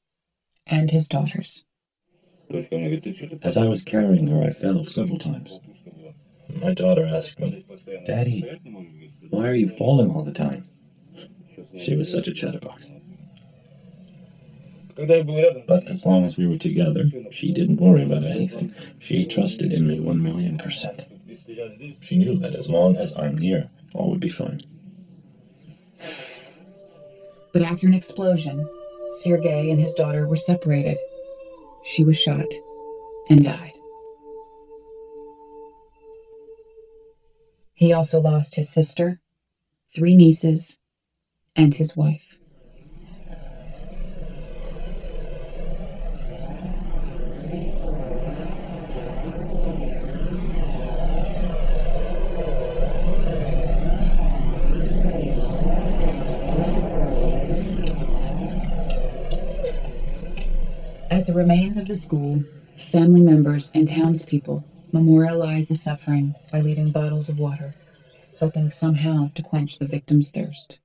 and his daughter's. As I was carrying her, I fell several times. My daughter asked me, "Daddy, why are you falling all the time?" She was such a chatterbox. But as long as we were together, she didn't worry about anything. She trusted in me 1,000,000%. She knew that as long as I'm near, all would be fine. But after an explosion, Sergei and his daughter were separated. She was shot and died. He also lost his sister, 3 nieces, and his wife. At the remains of the school, family members and townspeople memorialize the suffering by leaving bottles of water, hoping somehow to quench the victim's thirst.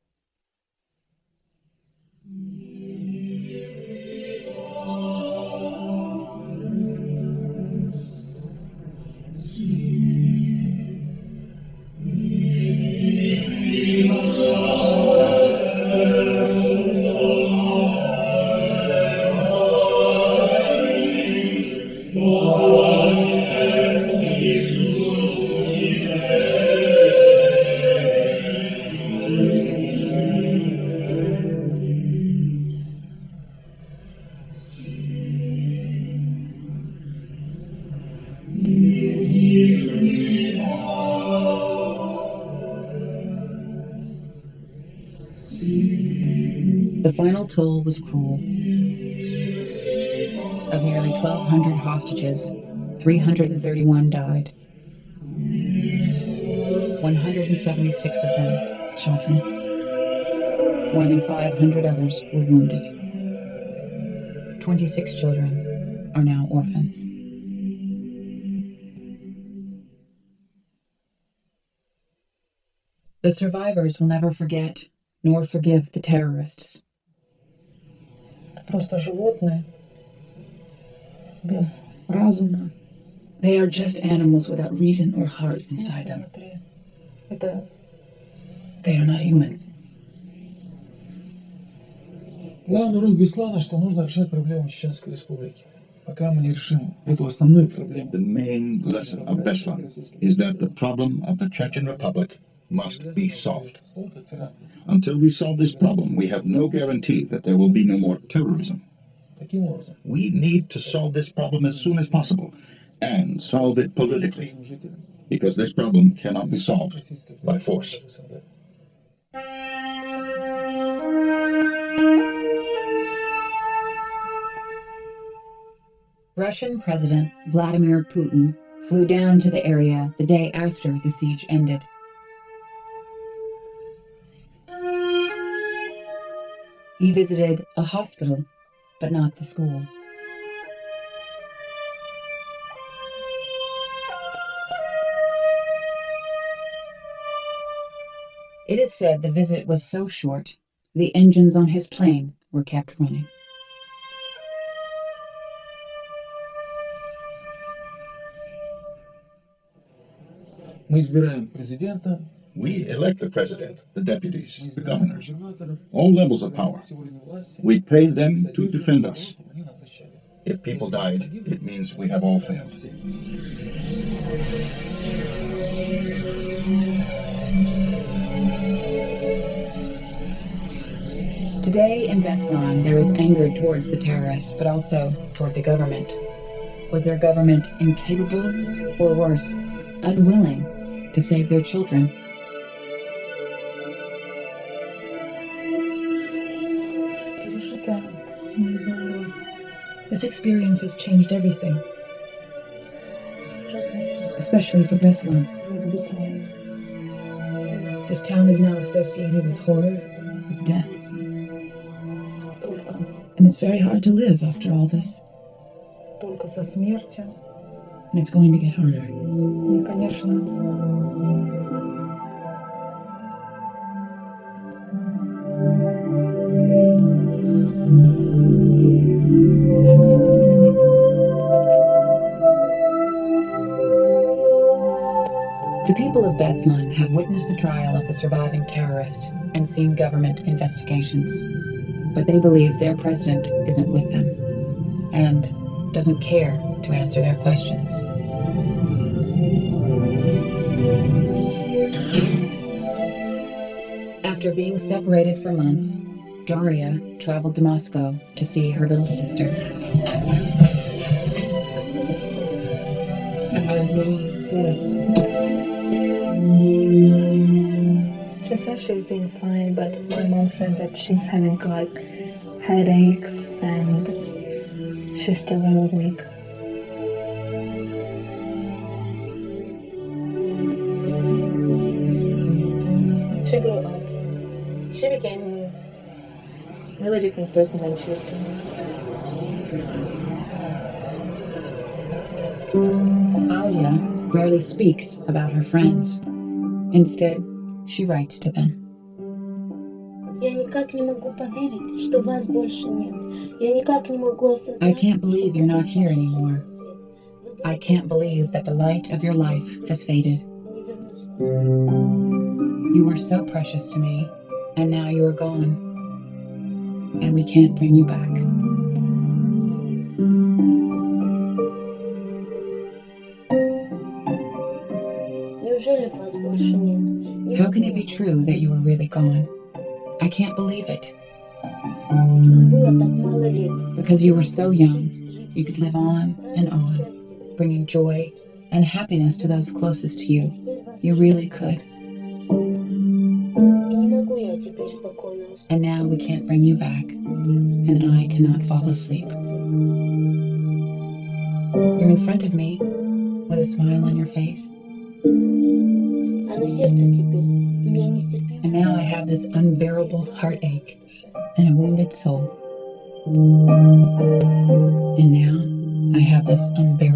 The final toll was cruel. Of nearly 1,200 hostages, 331 died. 176 of them children. More than 500 others were wounded. 26 children are now orphans. The survivors will never forget nor forgive the terrorists. Просто животные без разума. They are just animals without reason or heart inside them. Это They are not human. Главная роль Беслана, что нужно решать проблему Чеченской Республики. Пока мы не решим эту основную проблему. The main lesson of Beslan is that the problem of the Chechen Republic must be solved. Until we solve this problem, we have no guarantee that there will be no more terrorism. Таким образом, We need to solve this problem as soon as possible, and solve it politically, because this problem cannot be solved by force. Russian President Vladimir Putin flew down to the area the day after the siege ended. He visited a hospital, but not the school. It is said the visit was so short, the engines on his plane were kept running. мы избираем президента, We elect the president, the deputies, the governors, all levels of power. We pay them to defend us. If people died, it means we have all failed. Today in Beslan, there is anger towards the terrorists, but also toward the government. Was their government incapable, or worse, unwilling to save their children? This experience has changed everything, especially for Beslan. This town is now associated with horror, with death. And it's very hard to live after all this. только со смертью. And it's going to get harder. И, конечно, The people of Beslan have witnessed the trial of the surviving terrorists and seen government investigations. But they believe their president isn't with them and doesn't care to answer their questions. After being separated for months, Daria traveled to Moscow to see her little sister. She says she's doing fine, but my mom said that she's having like headaches and she's still very weak. She grew up. She became a really different person than she used to be. Alia rarely speaks about her friends. Instead, she writes to them. Я никак не могу поверить, что вас больше нет. Я никак не могу осознать. I can't believe you're not here anymore. I can't believe that the light of your life has faded. You were so precious to me, and now you are gone. And we can't bring you back. Неужели вас больше нет? How can it be true that you are really gone? I can't believe it. Было так мало лет. Because you were so young, you could live on, bringing joy and happiness to those closest to you. You really could. И не могу я теперь And now we can't bring you back, and I cannot fall asleep. You're in front of me, with a smile on your face. And now I have this unbearable heartache and a wounded soul. And now I have this unbearable